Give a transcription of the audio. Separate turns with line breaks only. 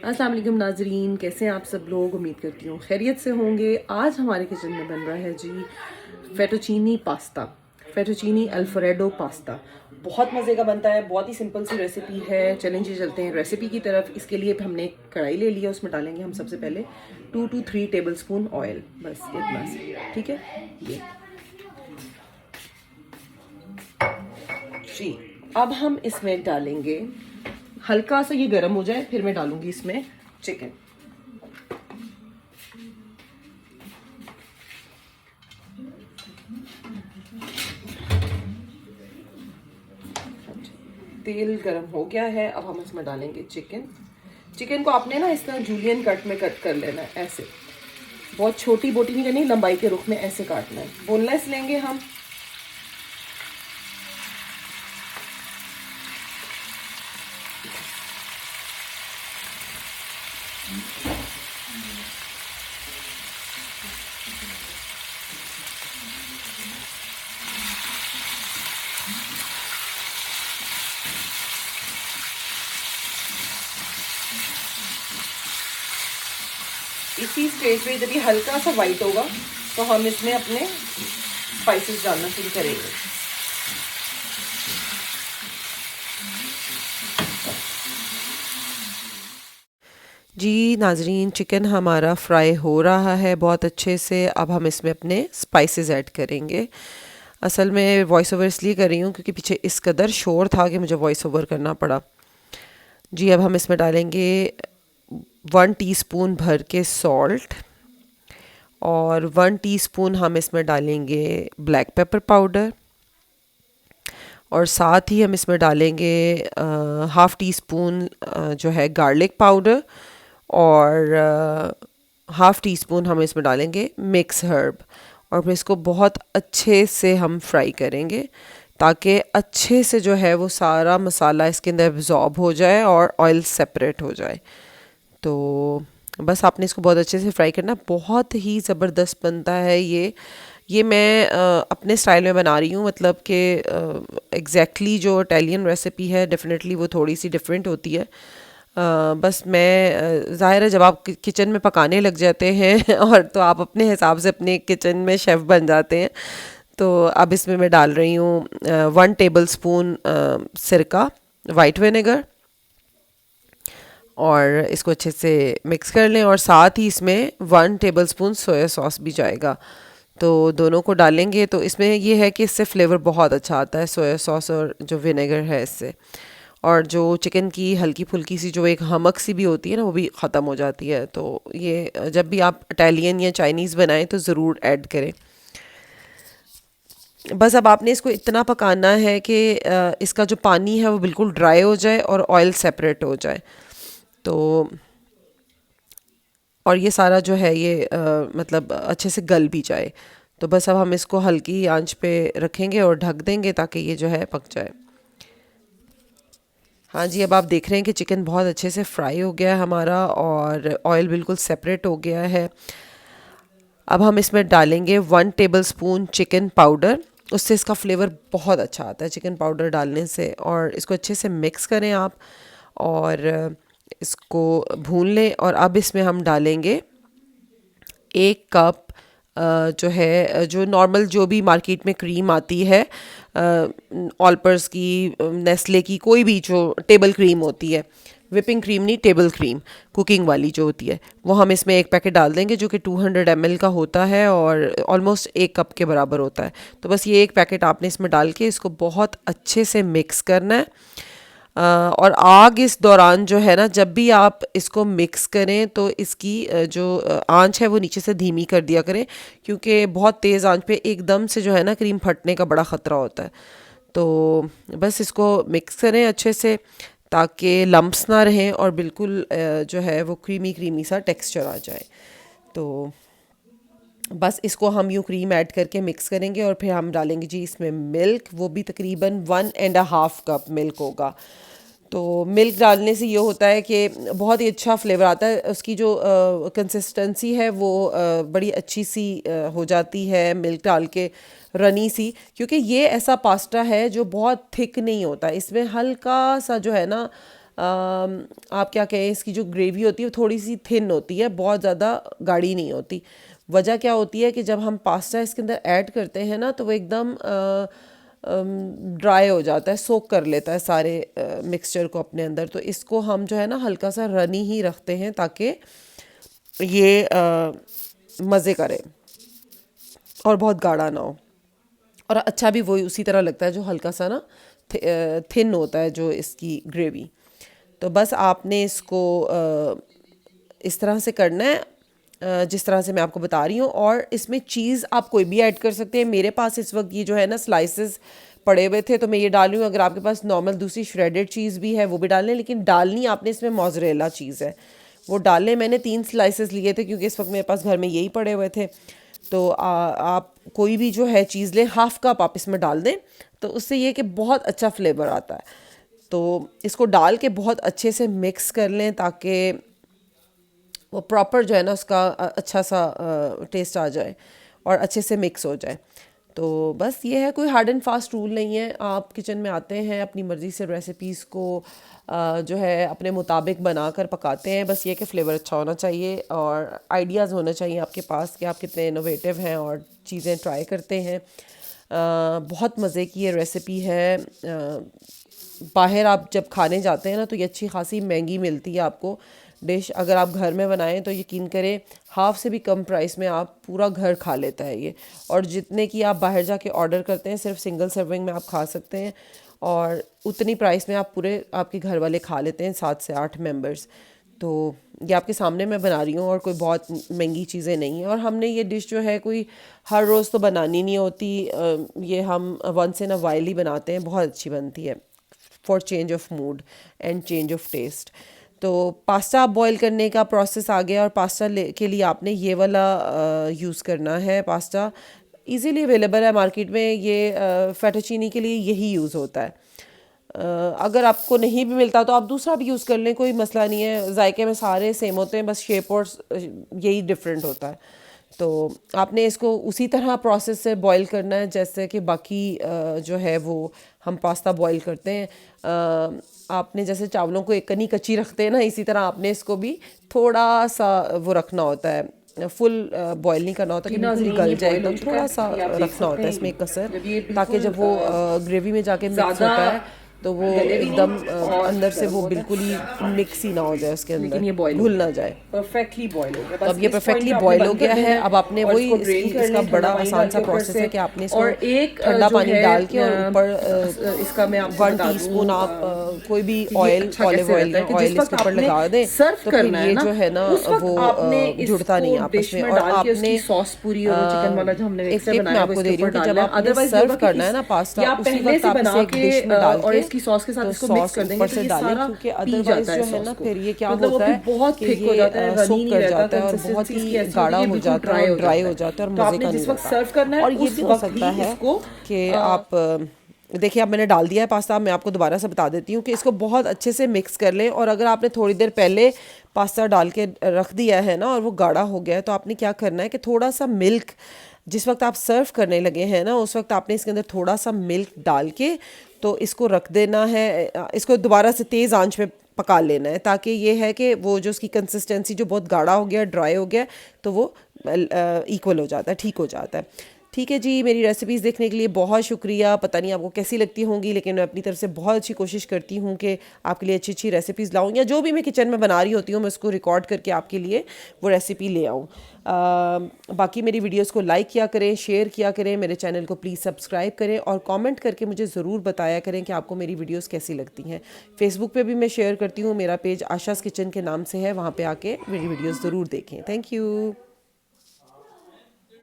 अस्सलाम वालेकुम नाजरीन, कैसे हैं आप सब लोग। उम्मीद करती हूँ खैरियत से होंगे। आज हमारे किचन में बन रहा है जी फेटोचीनी पास्ता, फेटोचीनी अल्फ्रेडो पास्ता। बहुत मज़े का बनता है, बहुत ही सिंपल सी रेसिपी है। चलें जी चलते हैं रेसिपी की तरफ। इसके लिए हमने एक कढ़ाई ले लिया, उसमें डालेंगे हम सबसे पहले 2 to 3 टेबल स्पून ऑयल, बस इतना से, ठीक है। ये जी, अब हम इसमें डालेंगे, हल्का सा ये गर्म हो जाए फिर मैं डालूंगी इसमें चिकन। तेल गरम हो गया है, अब हम इसमें डालेंगे चिकन। चिकन को आपने ना इस तरह जूलियन कट में कट कर लेना है, ऐसे बहुत छोटी बोटी नहीं करनी, लंबाई के रुख में ऐसे काटना है। बोनलेस लेंगे हम। इसी स्टेज पे जब ये हल्का सा वाइट होगा तो हम इसमें अपने स्पाइसेस डालना शुरू करेंगे। जी नाजरीन, चिकन हमारा फ्राई हो रहा है बहुत अच्छे से। अब हम इसमें अपने स्पाइसेस ऐड करेंगे। असल में वॉइस ओवर इसलिए कर रही हूँ क्योंकि पीछे इस कदर शोर था कि मुझे वॉइस ओवर करना पड़ा। जी, अब हम इसमें डालेंगे 1 टीस्पून भर के सॉल्ट और 1 टीस्पून हम इसमें डालेंगे ब्लैक पेपर पाउडर, और साथ ही हम इसमें डालेंगे हाफ़ टी स्पून जो है गार्लिक पाउडर, और हाफ़ टी स्पून हम इसमें डालेंगे मिक्स हर्ब। और फिर इसको बहुत अच्छे से हम फ्राई करेंगे ताकि अच्छे से जो है वो सारा मसाला इसके अंदर एब्जॉर्ब हो जाए और ऑयल सेपरेट हो जाए। तो बस आपने इसको बहुत अच्छे से फ्राई करना। बहुत ही ज़बरदस्त बनता है ये मैं अपने स्टाइल में बना रही हूँ, मतलब कि एग्जैक्टली जो इटालियन रेसिपी है डेफिनेटली वो थोड़ी सी डिफरेंट होती है। बस मैं ज़ाहिर है जब आप किचन में पकाने लग जाते हैं और तो आप अपने हिसाब से अपने किचन में शेफ़ बन जाते हैं। तो अब इसमें मैं डाल रही हूँ 1 टेबल स्पून सिरका, वाइट विनेगर, और इसको अच्छे से मिक्स कर लें। और साथ ही इसमें 1 टेबल स्पून सोया सॉस भी जाएगा। तो दोनों को डालेंगे तो इसमें ये है कि इससे फ्लेवर बहुत अच्छा आता है, सोया सॉस और जो विनेगर है इससे। और जो चिकन की हल्की फुल्की सी जो एक हमक सी भी होती है ना, वो भी ख़त्म हो जाती है। तो ये जब भी आप इटालियन या चाइनीज़ बनाएं तो ज़रूर ऐड करें। बस अब आपने इसको इतना पकाना है कि इसका जो पानी है वो बिल्कुल ड्राई हो जाए और ऑयल सेपरेट हो जाए। तो और ये सारा जो है ये मतलब अच्छे से गल भी जाए। तो बस अब हम इसको हल्की आंच पे रखेंगे और ढक देंगे ताकि ये जो है पक जाए। हाँ जी, अब आप देख रहे हैं कि चिकन बहुत अच्छे से फ्राई हो गया है हमारा और ऑयल बिल्कुल सेपरेट हो गया है। अब हम इसमें डालेंगे 1 टेबल स्पून चिकन पाउडर। उससे इसका फ्लेवर बहुत अच्छा आता है चिकन पाउडर डालने से। और इसको अच्छे से मिक्स करें आप और इसको भून लें। और अब इसमें हम डालेंगे 1 कप जो है जो नॉर्मल जो भी मार्केट में क्रीम आती है, ऑलपर्स की, नेस्ले की, कोई भी जो टेबल क्रीम होती है, विपिंग क्रीम नहीं, टेबल क्रीम कुकिंग वाली जो होती है, वो हम इसमें 1 पैकेट डाल देंगे जो कि 200 ml का होता है और ऑलमोस्ट 1 कप के बराबर होता है। तो बस ये 1 पैकेट आपने इसमें डाल के इसको बहुत अच्छे से मिक्स करना है। और आग इस दौरान जो है ना, जब भी आप इसको मिक्स करें तो इसकी जो आंच है वो नीचे से धीमी कर दिया करें, क्योंकि बहुत तेज़ आंच पे एकदम से जो है ना क्रीम फटने का बड़ा ख़तरा होता है। तो बस इसको मिक्स करें अच्छे से ताकि लम्प्स ना रहें और बिल्कुल जो है वो क्रीमी क्रीमी सा टेक्सचर आ जाए। तो बस इसको हम यूँ क्रीम ऐड करके मिक्स करेंगे और फिर हम डालेंगे जी इसमें मिल्क। वो भी तकरीबन 1.5 कप मिल्क होगा। तो मिल्क डालने से ये होता है कि बहुत ही अच्छा फ्लेवर आता है। उसकी जो कंसिस्टेंसी है वो बड़ी अच्छी सी हो जाती है मिल्क डाल के, रनी सी, क्योंकि ये ऐसा पास्ता है जो बहुत थिक नहीं होता। इसमें हल्का सा जो है ना आप क्या कहें, इसकी जो ग्रेवी होती है वो थोड़ी सी थिन होती है, बहुत ज़्यादा गाढ़ी नहीं होती। वजह क्या होती है कि जब हम पास्ता इसके अंदर ऐड करते हैं ना तो वो एकदम ड्राई हो जाता है, सोक कर लेता है सारे मिक्सचर को अपने अंदर। तो इसको हम जो है ना हल्का सा रनी ही रखते हैं ताकि ये मज़े करे और बहुत गाढ़ा ना हो, और अच्छा भी वही उसी तरह लगता है जो हल्का सा ना थिन होता है जो इसकी ग्रेवी। तो बस आपने इसको इस तरह से करना है जिस तरह से मैं आपको बता रही हूँ। और इसमें चीज़ आप कोई भी ऐड कर सकते हैं। मेरे पास इस वक्त ये जो है ना स्लाइसेस पड़े हुए थे तो मैं ये डाल रही हूँ। अगर आपके पास नॉर्मल दूसरी श्रेडेड चीज़ भी है वो भी डाल लें, लेकिन डालनी आपने इसमें मोज़रेला चीज़ है वो डाल लें। मैंने 3 स्लाइसेस लिए थे क्योंकि इस वक्त मेरे पास घर में यही पड़े हुए थे। तो आप कोई भी जो है चीज़ लें, हाफ़ कप आप इसमें डाल दें, तो उससे ये कि बहुत अच्छा फ्लेवर आता है। तो इसको डाल के बहुत अच्छे से मिक्स कर लें ताकि वो प्रॉपर जो है ना उसका अच्छा सा टेस्ट आ जाए और अच्छे से मिक्स हो जाए। तो बस ये है, कोई हार्ड एंड फास्ट रूल नहीं है। आप किचन में आते हैं, अपनी मर्ज़ी से रेसिपीज़ को जो है अपने मुताबिक बनाकर पकाते हैं। बस ये कि फ्लेवर अच्छा होना चाहिए और आइडियाज़ होना चाहिए आपके पास कि आप कितने इनोवेटिव हैं और चीज़ें ट्राई करते हैं। बहुत मज़े की ये रेसिपी है। बाहर आप जब खाने जाते हैं ना तो ये अच्छी खासी महंगी मिलती है आपको डिश। अगर आप घर में बनाएं तो यकीन करें हाफ़ से भी कम प्राइस में आप पूरा घर खा लेता है ये। और जितने की आप बाहर जाके ऑर्डर करते हैं सिर्फ सिंगल सर्विंग में आप खा सकते हैं, और उतनी प्राइस में आप पूरे आपके घर वाले खा लेते हैं 7 से 8 मेंबर्स। तो ये आपके सामने मैं बना रही हूँ और कोई बहुत महंगी चीज़ें नहीं हैं। और हमने ये डिश जो है कोई हर रोज़ तो बनानी नहीं होती, ये हम once in a while he बनाते हैं। बहुत अच्छी बनती है for change of mood and change of taste. तो पास्ता बॉईल करने का प्रोसेस आ गया, और पास्ता के लिए आपने ये वाला यूज़ करना है। पास्ता इजीली अवेलेबल है मार्केट में, ये फेटोचीनी के लिए यही यूज़ होता है। अगर आपको नहीं भी मिलता तो आप दूसरा भी यूज़ कर लें, कोई मसला नहीं है। जायके में सारे सेम होते हैं, बस शेप और यही डिफरेंट होता है। तो आपने इसको उसी तरह प्रोसेस से बॉईल करना है जैसे कि बाकी जो है वो हम पास्ता बॉईल करते हैं। आपने जैसे चावलों को एक कनी कच्ची रखते हैं ना, इसी तरह आपने इसको भी थोड़ा सा वो रखना होता है, फुल बॉईल नहीं करना होता कि बिल्कुल गल जाए, एकदम थोड़ा सा रखना होता है इसमें एक कसर, ताकि जब वो ग्रेवी में जाके मिक्स होता है तो वो एकदम अंदर से वो बिल्कुल ही मिक्स ही ना हो जाए, उसके अंदर घुल ना जाए।
परफेक्टली बॉईल हो गया।
तो अब ये परफेक्टली बॉईल हो गया है। अब आपने वही इसका बड़ा आसान सा प्रोसेस है कि आपने इसको ठंडा पानी डाल के और ऊपर
इसका मैं आपको
1 टीस्पून आप कोई भी ऑयल, ऑलिव ऑयल या ऑयल इसके ऊपर लगा दें, तो फिर ये जो है ना वो जुड़ता नहीं आपस में। और आपने
सॉस पूरी और चिकन वाला जो हमने
एक टिप मैं आपको दे रही हूँ कि जब आपने सर्व करना है ना पास्ता, उसी वक्त आप इसे एक डिश में डाल के
की सॉस के साथ इसको मिक्स कर देंगे,
ऊपर से डालें, क्योंकि अदरवाइज जो है ना फिर ये क्या होता है
बहुत
कि
थिक हो जाता है,
ये सोक कर जाता है और बहुत ही गाढ़ा हो जाता है और ड्राई हो जाता है और मजे का नहीं लगता। और ये भी हो सकता है कि आप देखिए, अब मैंने डाल दिया है पास्ता। मैं आपको दोबारा से बता देती हूँ कि इसको बहुत अच्छे से मिक्स कर लें। और अगर आपने थोड़ी देर पहले पास्ता डाल के रख दिया है ना और वो गाढ़ा हो गया है, तो आपने क्या करना है कि थोड़ा सा मिल्क, जिस वक्त आप सर्व करने लगे हैं ना उस वक्त आपने इसके अंदर थोड़ा सा मिल्क डाल के तो इसको रख देना है। इसको दोबारा से तेज़ आंच में पका लेना है, ताकि ये है कि वो जो उसकी कंसिस्टेंसी जो बहुत गाढ़ा हो गया, ड्राई हो गया, तो वो इक्वल हो जाता है, ठीक हो जाता है। ठीक है जी, मेरी रेसिपीज़ देखने के लिए बहुत शुक्रिया। पता नहीं आपको कैसी लगती होंगी, लेकिन मैं अपनी तरफ से बहुत अच्छी कोशिश करती हूँ कि आपके लिए अच्छी अच्छी रेसिपीज़ लाऊँ, या जो भी मैं किचन में बना रही होती हूँ मैं उसको रिकॉर्ड करके आपके लिए वो रेसिपी ले आऊँ। बाकी मेरी वीडियोस को लाइक किया करें, शेयर किया करें, मेरे चैनल को प्लीज़ सब्सक्राइब करें और कमेंट करके मुझे ज़रूर बताया करें कि आपको मेरी वीडियोस कैसी लगती हैं। फेसबुक पे भी मैं शेयर करती हूँ, मेरा पेज आशाज़ किचन के नाम से है, वहाँ पे आके मेरी वीडियोस ज़रूर देखें। Thank you.